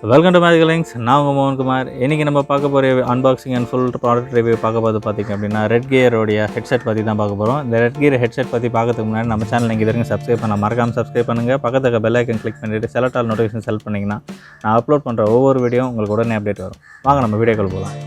Welcome to MagicalRings. நான் உங்கள் மோகன் குமார். இன்றைக்கி நம்ம பார்க்க போகிற unboxing and full product review பார்த்திங்க அப்படின்னா RedGear உடைய ஹெட்செட் பற்றி தான் பார்க்க போகிறோம். இந்த RedGear ஹெட்செட் பற்றி பார்க்கறதுக்கு முன்னாடி நம்ம சேனல் நீங்கள் இதற்கு சப்ஸ்கிரைப் பண்ண மறக்காமல் சப்ஸ்கிரைப் பண்ணுங்கள். பக்கத்துக்கு பெல் ஐக்கன் கிளிக் பண்ணிவிட்டு செலக்ட் ஆல் நோட்டிஃபிகேஷன் செலக்ட் பண்ணிங்கன்னா நான் அப்லோட் பண்ணுற ஒவ்வொரு வீடியோ உங்களுக்கு உடனே அப்டேட் வரும். வாங்க நம்ம வீடியோக்குள்ள போகலாம்.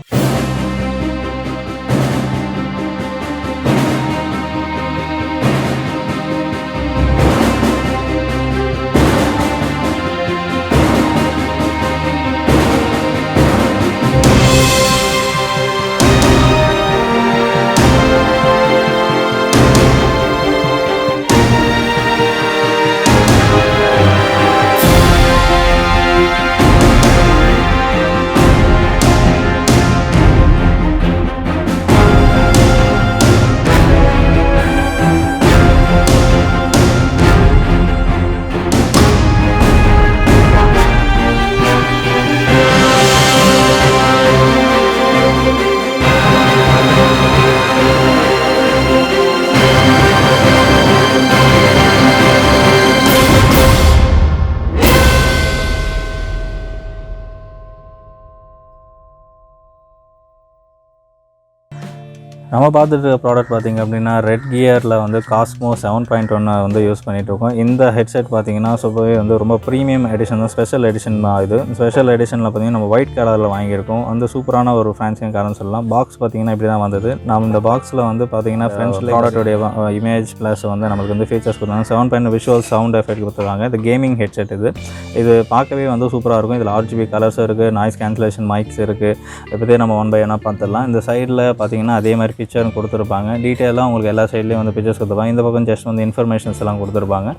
நம்ம பார்த்துட்டு ப்ராடக்ட் பார்த்திங்க அப்படின்னா RedGearல வந்து காஸ்மோ 7.1 வந்து யூஸ் பண்ணிகிட்ருக்கோம். இந்த ஹெட்செட் பார்த்திங்கன்னா ரொம்பவே வந்து ரொம்ப ப்ரீமியம் எடிஷன் தான், ஸ்பெஷல் எடிஷன் தான். இது ஸ்பெஷல் எடிஷனில் பார்த்திங்கன்னா நம்ம ஒயிட் கலரில் வாங்கியிருக்கோம். வந்து சூப்பரான ஒரு ஃபேன்சிங் காரன்னு சொல்லலாம். பாக்ஸ் பார்த்திங்கன்னா இப்படி தான் வந்தது. நம்ம இந்த பாக்ஸில் வந்து பார்த்திங்கன்னா ஃப்ரெண்ட்ஸில் ப்ராடக்டோடைய இமேஜ் ப்ளஸ் வந்து நம்மளுக்கு வந்து ஃபீச்சர்ஸ் கொடுத்தாங்க. 7.1 விஷுவல் சவுண்ட் எஃபெக்ட் கொடுத்துருக்காங்க. இது கேமிங் ஹெட்செட். இது பார்க்கவே வந்து சூப்பராக இருக்கும். இதில் RGB கலர்ஸும் இருக்குது, நாய்ஸ் கேன்சலேஷன் மைக்ஸ் இருக்குது. இதை பற்றி நம்ம 1 by 1 பார்த்துடலாம். இந்த சைடில் பார்த்திங்கன்னா அதே மாதிரி பிக்சரும் கொடுத்துருப்பாங்க. டீட்டெயிலாக உங்களுக்கு எல்லா சைட்லேயும் வந்து பிக்சர்ஸ் கொடுத்துருப்பாங்க. இந்த பக்கம் ஜஸ்ட் வந்து இன்ஃபர்மேஷன்ஸ் எல்லாம் கொடுத்துருப்பாங்க.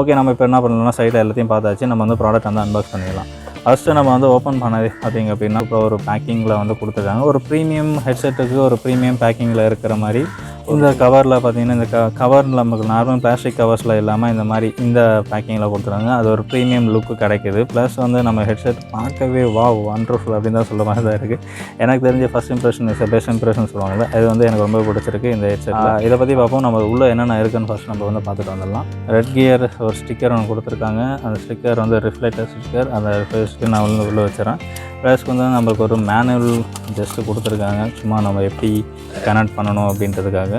ஓகே, நம்ம இப்போ என்ன பண்ணலாம்னா சைடில் எல்லாத்தையும் பார்த்தாச்சு. நம்ம வந்து ப்ராடக்ட் வந்து அன்பாக்ஸ் பண்ணிடலாம். ஃபஸ்ட்டு நம்ம வந்து ஓப்பன் பண்ணது பார்த்திங்க அப்படின்னா இப்போ ஒரு பேக்கிங்கில் வந்து கொடுத்துருக்காங்க. ஒரு ப்ரீமியம் ஹெட்செட்டுக்கு ஒரு ப்ரீமியம் பேக்கிங்கில் இருக்கிற மாதிரி இந்த கவரில் பார்த்திங்கன்னா இந்த கவரில் நமக்கு நார்மல் பிளாஸ்டிக் கவர்ஸில் இல்லாமல் இந்த மாதிரி இந்த பேக்கிங்கில் கொடுத்துருக்காங்க. அது ஒரு ப்ரீமியம் லுக்கு கிடைக்கிது. ப்ளஸ் வந்து நம்ம ஹெட்செட் பார்க்கவே வண்டர்ஃபுல் அப்படின்னு தான் சொல்ல மாதிரி தான் இருக்குது. எனக்கு தெரிஞ்ச first impression is best impression சொல்லுவாங்கல்ல, அது வந்து எனக்கு ரொம்ப பிடிச்சிருக்கு இந்த ஹெட்செட்டில். இதை பற்றி பார்ப்போம். நம்ம உள்ளே என்னென்ன இருக்குன்னு ஃபஸ்ட் நம்ம வந்து பார்த்துட்டு வந்துடலாம். RedGear ஒரு ஸ்டிக்கர் ஒன்று கொடுத்துருக்காங்க. அந்த ஸ்டிக்கர் வந்து ரிஃப்ளெக்டர் ஸ்டிக்கர். அந்த ஸ்டிக்கர் நான் உள்ளே வச்சுறேன். ப்ளஸ் வந்து நம்மளுக்கு ஒரு மேனுவல் ஜஸ்ட்டு கொடுத்துருக்காங்க. சும்மா நம்ம எப்படி கனெக்ட் பண்ணணும் அப்படின்றதுக்காக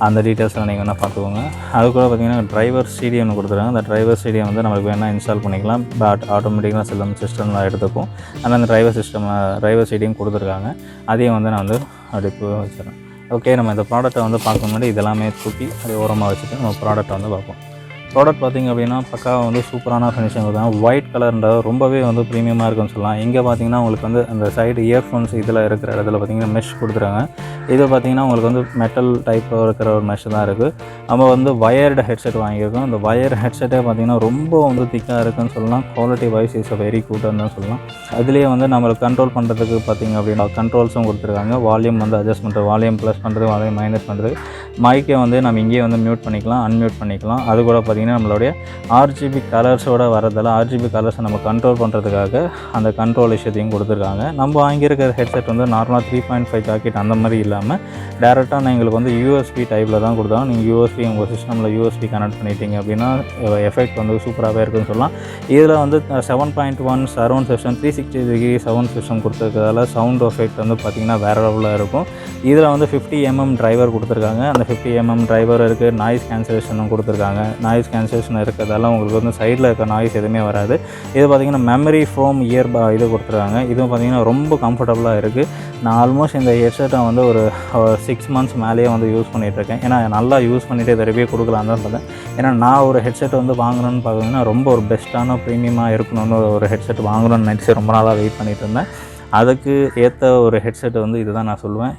அந்த டீட்டெயில்ஸ்லாம் நீங்கள் வேணால் பார்த்துக்கோங்க. அதுக்கூட பார்த்திங்கன்னா டிரைவர் CD ஒன்று கொடுத்துருக்காங்க. அந்த டிரைவர் CD வந்து நம்மளுக்கு வேணால் இன்ஸ்டால் பண்ணிக்கலாம். பட் ஆட்டோமேட்டிக்காக சிஸ்டம்லாம் எடுத்துக்கும். ஆனால் அந்த டிரைவர் CD கொடுத்துருக்காங்க. அதையும் வந்து நான் வந்து அப்படி வச்சுறேன். ஓகே, நம்ம இந்த ப்ராடக்ட்டை வந்து பார்க்க முன்னாடி இதெல்லாமே தூக்கி அப்படியே ஓரமாக வச்சுட்டு நம்ம ப்ராடக்ட்டை வந்து பார்ப்போம். ப்ராடக்ட் பார்த்திங்க அப்படின்னா பக்காவாக வந்து சூப்பரான ஃபினிஷிங் கொடுத்தாங்க. ஒயிட் கலர்ன்றது ரொம்பவே வந்து ப்ரீமியமாக இருக்குன்னு சொல்லலாம். இங்கே பார்த்திங்கன்னா உங்களுக்கு வந்து அந்த சைடு இயர்ஃபோன்ஸ் இதில் இருக்கிற இடத்துல பார்த்திங்கன்னா மெஷ் கொடுத்துருக்காங்க. இது பார்த்திங்கன்னா உங்களுக்கு வந்து மெட்டல் டைப்பில் இருக்கிற ஒரு மெஷ் தான் இருக்குது. நம்ம வந்து வயர்டு ஹெட்செட் வாங்கியிருக்கோம். இந்த வயர் ஹெட்செட்டே பார்த்திங்கன்னா ரொம்ப வந்து திக்காக இருக்குன்னு சொல்லலாம். குவாலிட்டி வைஸ் இஸ் வெரி குட்னு தான் சொல்லலாம். அதுலேயே வந்து நம்மளுக்கு கண்ட்ரோல் பண்ணுறதுக்கு பார்த்திங்க அப்படின்னா கண்ட்ரோல்ஸும் கொடுத்துருக்காங்க. வால்யூம் வந்து அட்ஜஸ்ட் பண்ணுறது, வால்யூம் ப்ளஸ் பண்ணுறது, வால்யூம் மைனஸ் பண்ணுறது. மைக்கை வந்து நம்ம இங்கேயே வந்து மியூட் பண்ணிக்கலாம், அன்மியூட் பண்ணிக்கலாம். அது கூட நம்மளுடைய RGB கலர்ஸோடு வரதால் RGB கலர்ஸை நம்ம கண்ட்ரோல் பண்ணுறதுக்காக அந்த கண்ட்ரோல் விஷயத்தையும் கொடுத்துருக்காங்க. நம்ம வாங்கியிருக்கிற ஹெட்செட் வந்து நார்மலாக 3.5 ஜாக்கெட் அந்த மாதிரி இல்லாமல் டேரெக்டாக எங்களுக்கு வந்து USB டைப்பில் தான் கொடுத்தாங்க. நீங்கள் USB உங்கள் சிஸ்டமில் USB கனெக்ட் பண்ணிட்டீங்க அப்படின்னா எஃபெக்ட் வந்து சூப்பராகவே இருக்குன்னு சொல்லலாம். இதில் வந்து 7.1 surround system 360 degree sound system கொடுத்துருக்கிறதால சவுண்ட் எஃபெக்ட் வந்து பார்த்திங்கன்னா வேறு லெவலில் இருக்கும். இதில் வந்து 50 mm டிரைவர் கொடுத்துருக்காங்க. அந்த 50 mm டிரைவர் இருக்குது. நாய்ஸ் கேன்சலேஷனும் கொடுத்துருக்காங்க. நாய்ஸ் கேன்சலேஷன் இருக்கிறதால உங்களுக்கு வந்து சைடில் இருக்க நாய்ஸ் எதுவுமே வராது. இது பார்த்திங்கன்னா மெமரி ஃபோம் இது கொடுத்துருக்காங்க. இதுவும் பார்த்திங்கன்னா ரொம்ப கம்ஃபர்டபுளாக இருக்குது. நான் ஆல்மோஸ்ட் இந்த ஹெட்செட்டை வந்து ஒரு 6 months மேலேயே வந்து யூஸ் பண்ணிகிட்ருக்கேன். ஏன்னா நல்லா யூஸ் பண்ணிவிட்டு இதை ரிவ்யூ கொடுக்கலாம் தான் பார்த்தேன். ஏன்னா நான் ஒரு ஹெட்செட் வந்து வாங்கணும்னு பார்த்தீங்கன்னா ரொம்ப ஒரு பெஸ்ட்டான ப்ரீமியமாக இருக்கணும்னு ஒரு ஹெட்செட் வாங்கணும்னு நினச்சி ரொம்ப நாளாக வெயிட் பண்ணிகிட்டு இருந்தேன். அதுக்கு ஏற்ற ஒரு ஹெட்செட் வந்து இதுதான் நான் சொல்லுவேன்.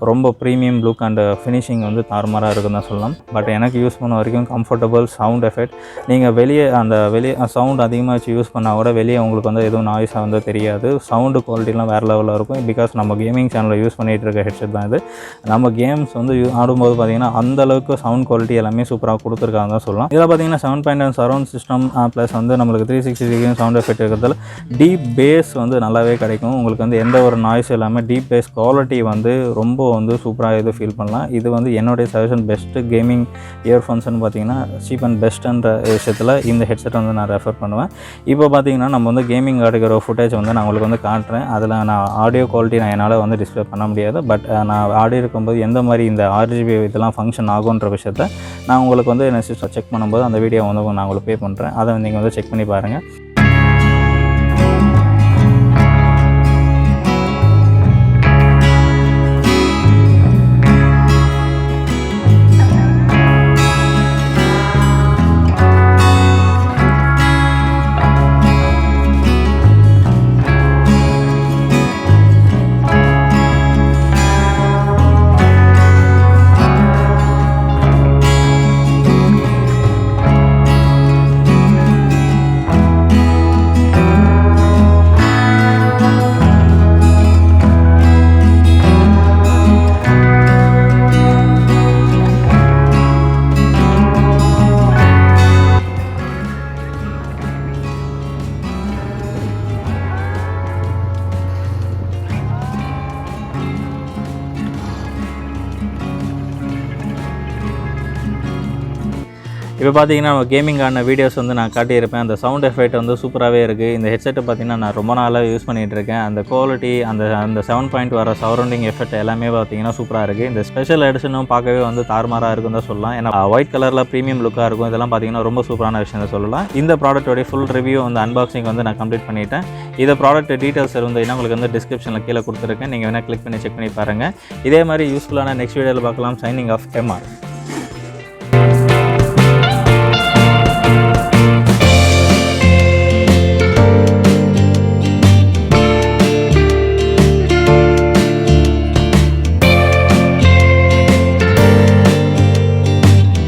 ரொம்ப ப்ரீமியம் லுக் அண்ட் ஃபினிஷிங் வந்து தாறுமாறாக இருக்குன்னு தான் சொல்லலாம். பட் எனக்கு யூஸ் பண்ண வரைக்கும் கம்ஃபர்டபுள் சவுண்ட் எஃபெக்ட். நீங்கள் வெளியே சவுண்ட் அதிகமாக வச்சு யூஸ் பண்ணால் கூட வெளியே உங்களுக்கு வந்து எதுவும் நாய்ஸாக வந்து தெரியாது. சவுண்டு குவாலிட்டிலாம் வேறு லெவலில் இருக்கும். பிகாஸ் நம்ம கேமிங் சேனலில் யூஸ் பண்ணிகிட்டு இருக்க ஹெட்செட் தான் இது. நம்ம கேம்ஸ் வந்து ஆடும்போது பார்த்திங்கன்னா அந்தளவுக்கு சவுண்ட் குவாலிட்டி எல்லாமே சூப்பராக கொடுத்துருக்காங்க தான் சொல்லலாம். இதில் பார்த்திங்கன்னா 7.1 சரௌண்ட் சிஸ்டம் ப்ளஸ் வந்து நம்மளுக்கு 360 டிகிரி சவுண்ட் எஃபெக்ட் இருக்கிறதால டீப் பேஸ் வந்து நல்லாவே கிடைக்கும். உங்களுக்கு உங்களுக்கு வந்து எந்த ஒரு நாய்ஸும் இல்லாமல் டீப் பேஸ் குவாலிட்டி வந்து ரொம்ப வந்து சூப்பராக இது ஃபீல் பண்ணலாம். இது வந்து என்னுடைய சஜஷன் பெஸ்ட்டு கேமிங் இயர்ஃபோன்ஸ்னு பார்த்தீங்கன்னா சீப் அண்ட் பெஸ்ட்டுன்ற விஷயத்தில் இந்த ஹெட்செட் வந்து நான் ரெஃபர் பண்ணுவேன். இப்போ பார்த்தீங்கன்னா நம்ம வந்து கேமிங் எடுக்கிற ஃபுட்டேஜ் வந்து நான் உங்களுக்கு வந்து காட்டுறேன். அதில் நான் ஆடியோ குவாலிட்டி என்னால் வந்து டிஸ்பிளே பண்ண முடியாது. பட் நான் ஆடியோ இருக்கும்போது எந்த மாதிரி இந்த RGB இதெல்லாம் ஃபங்க்ஷன் ஆகுன்ற விஷயத்தை நான் உங்களுக்கு வந்து என்ன செக் பண்ணும்போது அந்த வீடியோ வந்து நான் உங்களுக்கு பே பண்ணுறேன். அதை நீங்கள் வந்து செக் பண்ணி பாருங்கள். இப்போ பார்த்தீங்கன்னா கேமிங்கான வீடியோஸ் வந்து நான் காட்டியிருப்பேன். அந்த சவுண்ட் எஃபெக்ட் வந்து சூப்பராகவே இருக்குது. இந்த ஹெட்செட்டை பார்த்தீங்கன்னா நான் ரொம்ப நாளாக யூஸ் பண்ணிகிட்ருக்கேன். அந்த குவாலிட்டி அந்த 7 வர சரௌண்டிங் எஃபெக்ட் எல்லாமே பார்த்தீங்கன்னா சூப்பராக இருக்குது. இந்த ஸ்பெஷல் எடிஷனும் பார்க்கவே வந்து தாறுமாறாக இருக்குன்னு தான் சொல்லலாம். ஏன்னா ஒயிட் கலரில் ப்ரீமியம் லுக்காக இருக்கும். இதெல்லாம் பார்த்தீங்கன்னா ரொம்ப சூப்பரான விஷயம் தான் சொல்லலாம். இந்த ப்ராடக்ட்டோடைய ஃபுல் ரிவ்யூ வந்து அன்பாக்சிங் வந்து நான் கம்ப்ளீட் பண்ணிட்டேன். இதை ப்ராடக்ட் டீட்டெயில்ஸ் இருந்ததுன்னா உங்களுக்கு வந்து டிஸ்கிரிப்ஷனில் கீழே கொடுத்துருக்கேன். நீங்கள் வேணால் கிளிக் பண்ணி செக் பண்ணி பாருங்கள். இதே மாதிரி யூஸ்ஃபுல்லான நெக்ஸ்ட் வீடியோவில் பார்க்கலாம். Signing off MR.